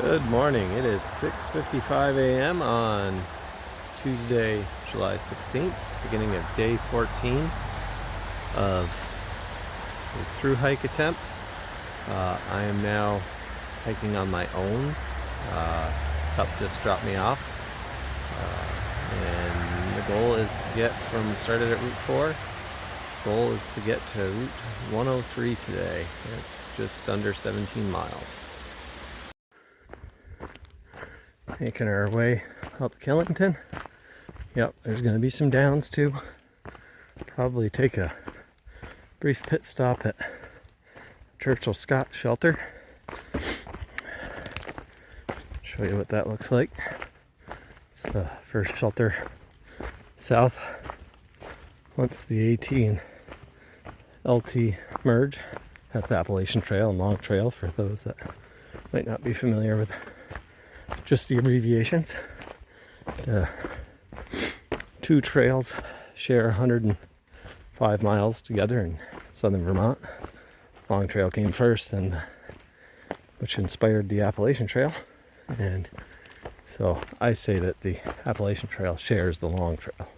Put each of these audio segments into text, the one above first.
Good morning. It is 6:55 a.m. on Tuesday, July 16th, beginning of day 14 of the through hike attempt. I am now hiking on my own. Pup just dropped me off, and the goal is to get from started at Route 4. Goal is to get to Route 103 today. It's just under 17 miles. Making our way up Killington. Yep, there's going to be some downs too. Probably take a brief pit stop at Churchill Scott Shelter. Show you what that looks like. It's the first shelter south once the AT and LT merge. That's the Appalachian Trail and Long Trail for those that might not be familiar with just the abbreviations. The two trails share 105 miles together in southern Vermont. Long Trail came first, and which inspired the Appalachian Trail. And so I say that the Appalachian Trail shares the Long Trail.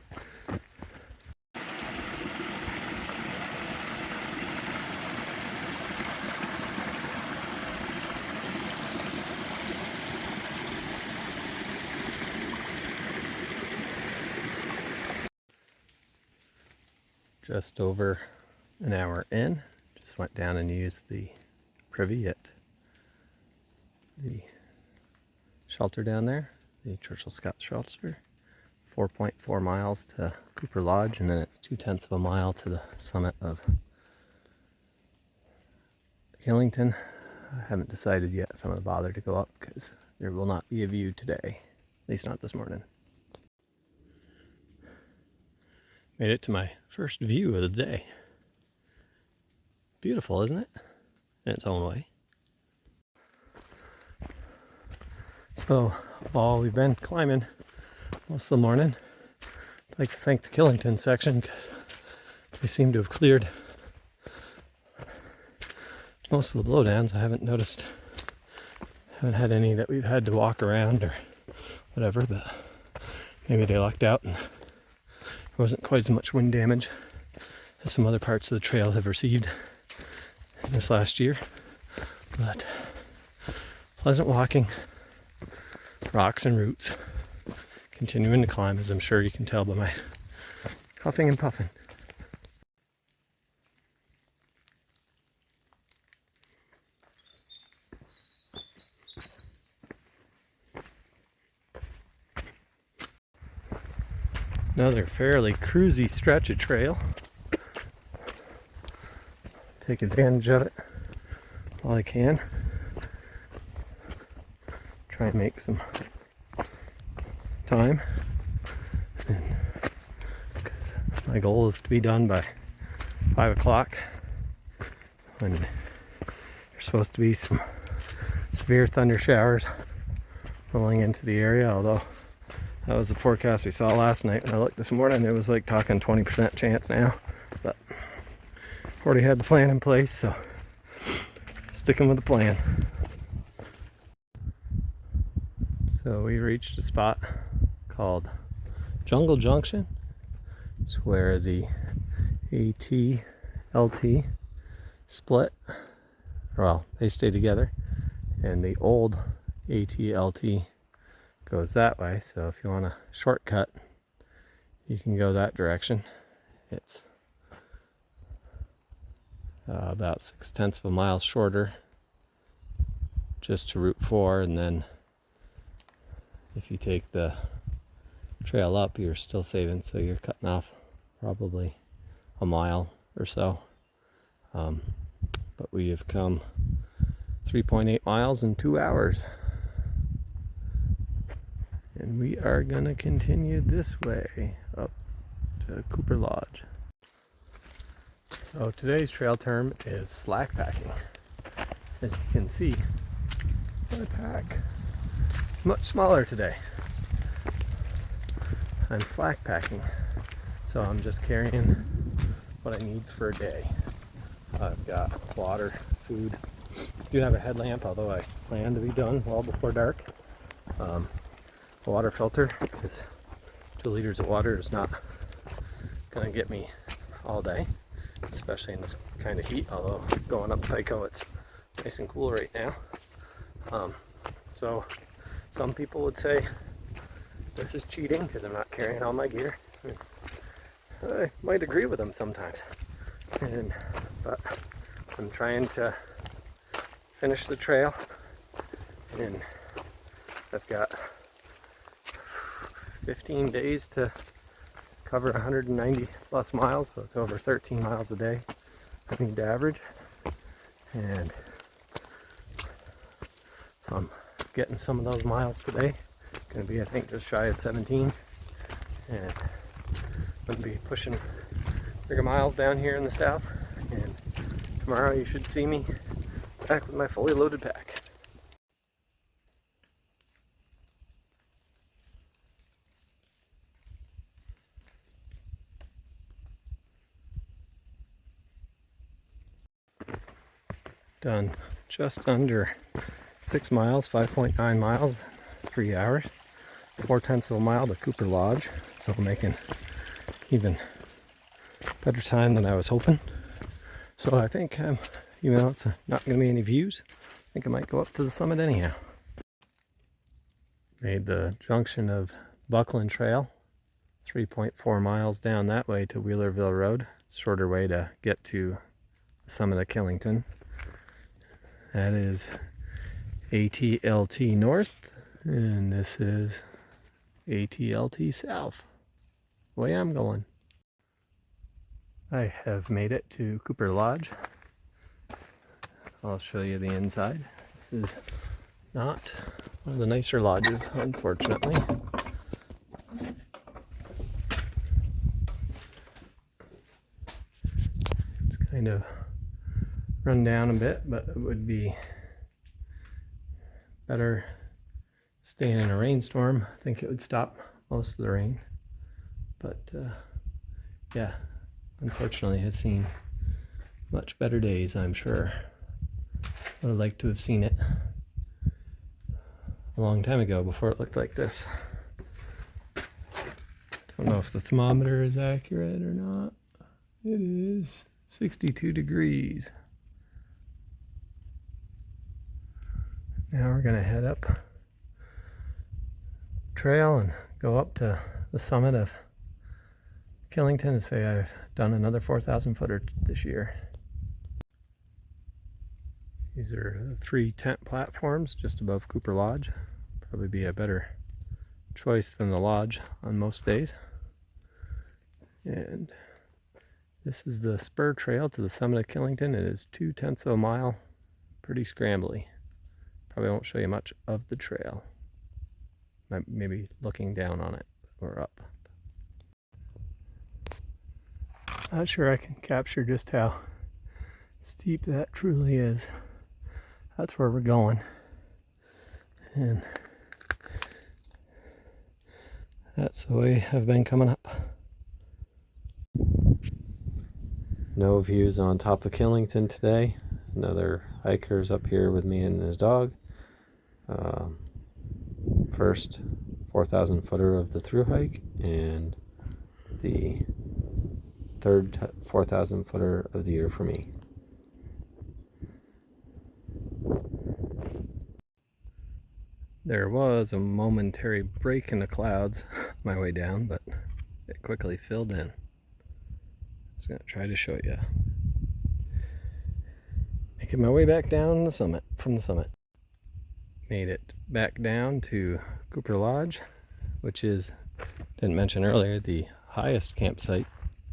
Just over an hour in, just went down and used the privy at the shelter down there, the Churchill Scott Shelter. 4.4 miles to Cooper Lodge, and then it's 0.2 of a mile to the summit of Killington. I haven't decided yet if I'm going to bother to go up because there will not be a view today, at least not this morning. Made it to my first view of the day. Beautiful, isn't it? In its own way. So, while we've been climbing most of the morning, I'd like to thank the Killington section because they seem to have cleared most of the blowdowns. I haven't noticed, haven't had any that we've had to walk around or whatever, but maybe they lucked out and there wasn't quite as much wind damage as some other parts of the trail have received in this last year. But pleasant walking, rocks and roots, continuing to climb, as I'm sure you can tell by my huffing and puffing. Another fairly cruisy stretch of trail. Take advantage of it while I can. Try and make some time. Because my goal is to be done by 5 o'clock when there's supposed to be some severe thunder showers rolling into the area, although that was the forecast we saw last night. When I looked this morning, it was like talking 20% chance now. But already had the plan in place, so sticking with the plan. So we reached a spot called Jungle Junction. It's where the AT, LT split. Well, they stay together. And the old AT, LT goes that way, so if you want a shortcut you can go that direction. It's about 0.6 of a mile shorter just to Route 4, and then if you take the trail up you're still saving, so you're cutting off probably a mile or so. But we have come 3.8 miles in 2 hours. And we are going to continue this way up to Cooper Lodge. So today's trail term is slack packing. As you can see, my pack is much smaller today. I'm slack packing, so I'm just carrying what I need for a day. I've got water, food, do have a headlamp, although I plan to be done well before dark. A water filter, because 2 liters of water is not going to get me all day, especially in this kind of heat, although going up Tycho it's nice and cool right now. So some people would say this is cheating because I'm not carrying all my gear. I might agree with them sometimes, but I'm trying to finish the trail, and I've got 15 days to cover 190 plus miles, so it's over 13 miles a day I need to average, and so I'm getting some of those miles today. Going to be, I think, just shy of 17, and I'm going to be pushing bigger miles down here in the south, and tomorrow you should see me back with my fully loaded pack. Done just under 6 miles, 5.9 miles, 3 hours, 4/10 of a mile to Cooper Lodge, so I'm making even better time than I was hoping. So I think, even though it's not going to be any views, I think I might go up to the summit anyhow. Made the junction of Buckland Trail, 3.4 miles down that way to Wheelerville Road. Shorter way to get to the summit of Killington. That is ATLT North, and this is ATLT South. Way I'm going. I have made it to Cooper Lodge. I'll show you the inside. This is not one of the nicer lodges, unfortunately. It's kind of run down a bit, but it would be better staying in a rainstorm. I think it would stop most of the rain, but yeah, unfortunately has seen much better days, I'm sure. I would like to have seen it a long time ago before it looked like this. Don't know if the thermometer is accurate or not. It is 62 degrees. Now we're going to head up trail and go up to the summit of Killington and say I've done another 4,000 footer this year. These are 3 tent platforms just above Cooper Lodge. Probably be a better choice than the lodge on most days. And this is the spur trail to the summit of Killington. It is 2/10 of a mile, pretty scrambly. Probably won't show you much of the trail. Maybe looking down on it or up. Not sure I can capture just how steep that truly is. That's where we're going. And that's the way I've been coming up. No views on top of Killington today. Another hiker's up here with me and his dog. First 4,000 footer of the through hike, and the third 4,000 footer of the year for me. There was a momentary break in the clouds my way down, but it quickly filled in. I was going to try to show you. Making my way back down the summit, from the summit. Made it back down to Cooper Lodge, which is, didn't mention earlier, the highest campsite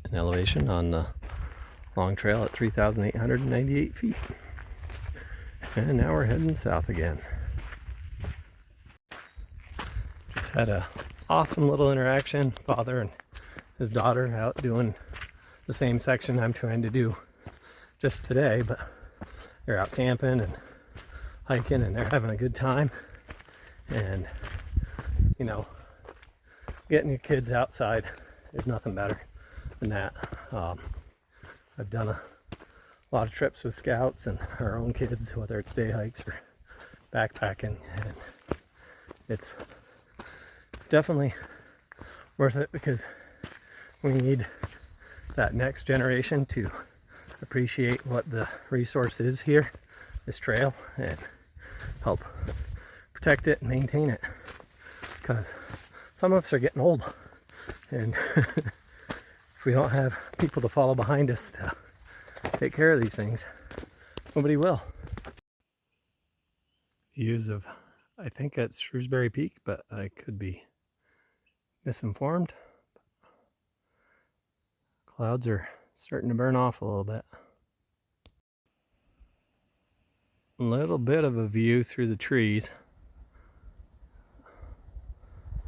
in elevation on the Long Trail at 3,898 feet. And now we're heading south again. Just had a awesome little interaction. Father and his daughter out doing the same section I'm trying to do just today, but they're out camping and hiking and they're having a good time. And you know, getting your kids outside is nothing better than that. I've done a a lot of trips with scouts and our own kids, whether it's day hikes or backpacking, and it's definitely worth it because we need that next generation to appreciate what the resource is here, this trail, and help protect it and maintain it, because some of us are getting old, and if we don't have people to follow behind us to take care of these things, nobody will. Views of, I think that's Shrewsbury Peak, but I could be misinformed. Clouds are starting to burn off a little bit. A little bit of a view through the trees.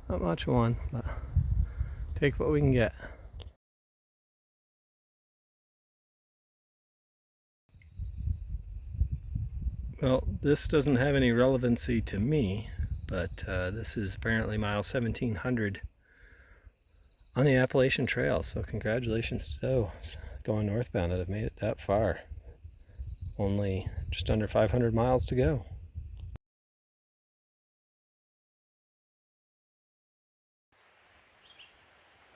Not much one, but take what we can get. Well, this doesn't have any relevancy to me, but this is apparently mile 1700 on the Appalachian Trail, so congratulations to those going northbound that have made it that far. Only just under 500 miles to go.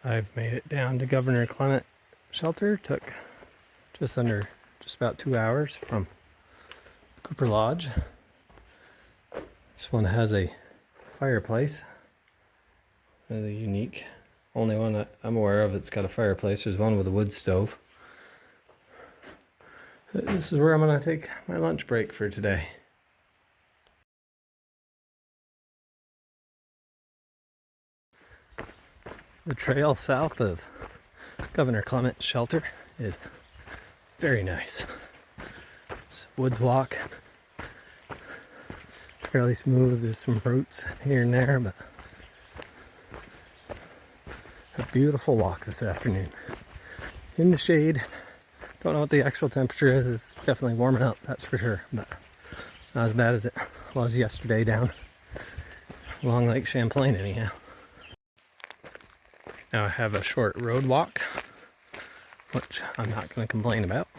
I've made it down to Governor Clement Shelter. Took just about 2 hours from Cooper Lodge. This one has a fireplace. Really unique. Only one that I'm aware of that's got a fireplace. There's one with a wood stove. This is where I'm going to take my lunch break for today. The trail south of Governor Clement Shelter is very nice. It's a woods walk. Fairly smooth, there's some roots here and there, but a beautiful walk this afternoon. In the shade. Don't know what the actual temperature is. It's definitely warming up, that's for sure, but not as bad as it was yesterday down along Lake Champlain anyhow. Now I have a short road walk, which I'm not going to complain about.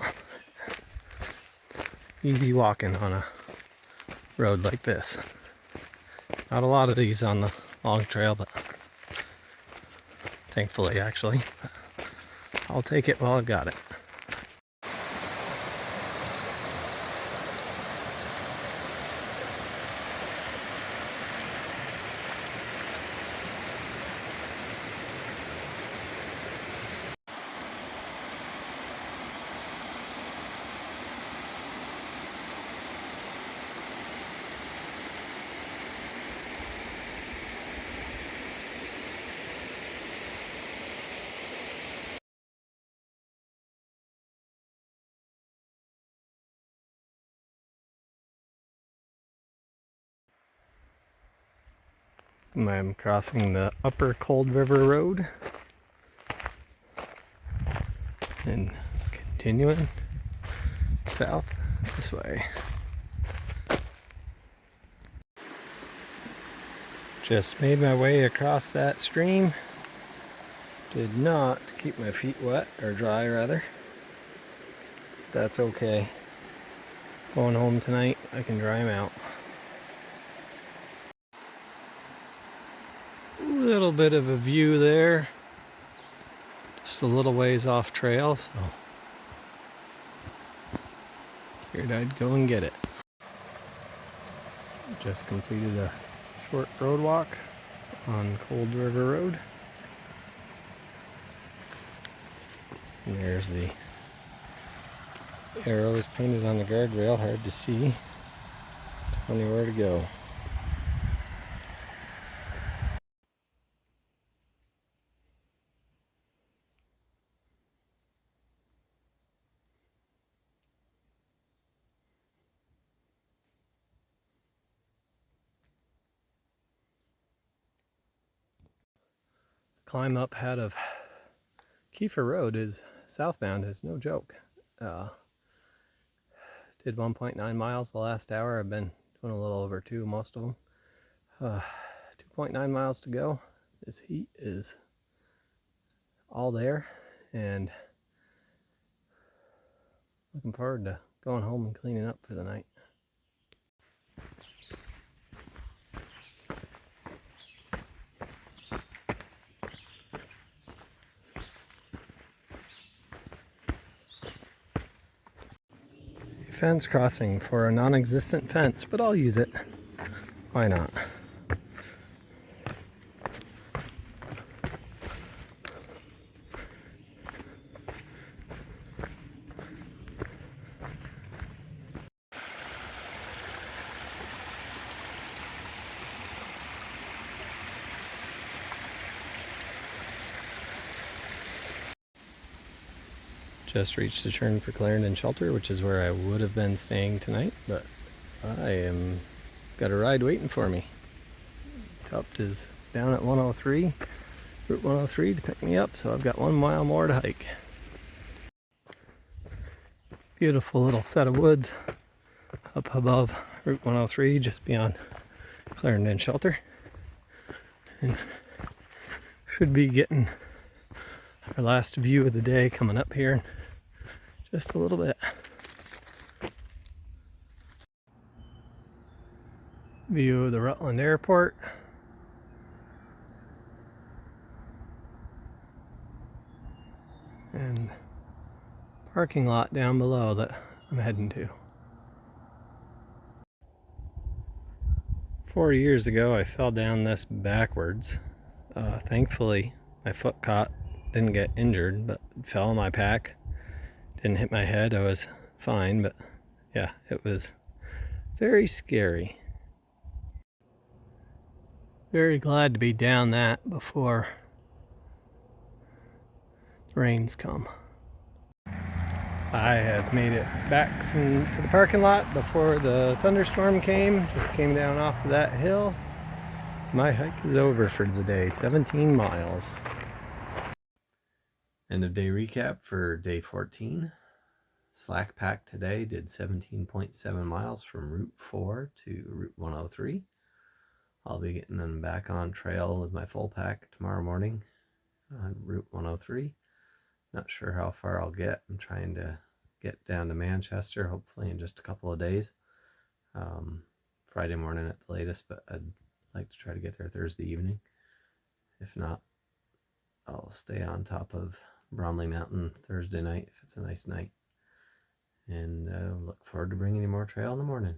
It's easy walking on a road like this. Not a lot of these on the Long Trail, but thankfully actually. I'll take it while I've got it. I'm crossing the Upper Cold River Road and continuing south this way. Just made my way across that stream. Did not keep my feet wet, or dry rather. That's okay. Going home tonight, I can dry them out. Little bit of a view there, just a little ways off trail, so figured I'd go and get it. Just completed a short road walk on Cold River Road. And there's the arrows painted on the guardrail, hard to see. Only where to go. Climb up ahead of Kiefer Road is southbound is no joke. Did 1.9 miles the last hour. I've been doing a little over 2 most of them. 2.9 miles to go. This heat is all there, and Looking forward to going home and cleaning up for the night. Fence crossing for a non-existent fence, but I'll use it. Why not? Just reached the turn for Clarendon Shelter, which is where I would have been staying tonight, but I am got a ride waiting for me. Tupt is down at 103, Route 103 to pick me up, so I've got 1 mile more to hike. Beautiful little set of woods up above Route 103, just beyond Clarendon Shelter. And should be getting our last view of the day coming up here in just a little bit. View of the Rutland Airport. And parking lot down below that I'm heading to. 4 years ago, I fell down this backwards. Thankfully, my foot caught, didn't get injured, but fell on my pack. Didn't hit my head, I was fine, but yeah, it was very scary. Very glad to be down that before the rains come. I have made it back to the parking lot before the thunderstorm came. Just came down off of that hill. My hike is over for the day, 17 miles. End of day recap for day 14. Slack pack today did 17.7 miles from Route 4 to Route 103. I'll be getting them back on trail with my full pack tomorrow morning on Route 103. Not sure how far I'll get. I'm trying to get down to Manchester, hopefully in just a couple of days. Friday morning at the latest, but I'd like to try to get there Thursday evening. If not, I'll stay on top of Bromley Mountain Thursday night if it's a nice night. And look forward to bringing you more trail in the morning.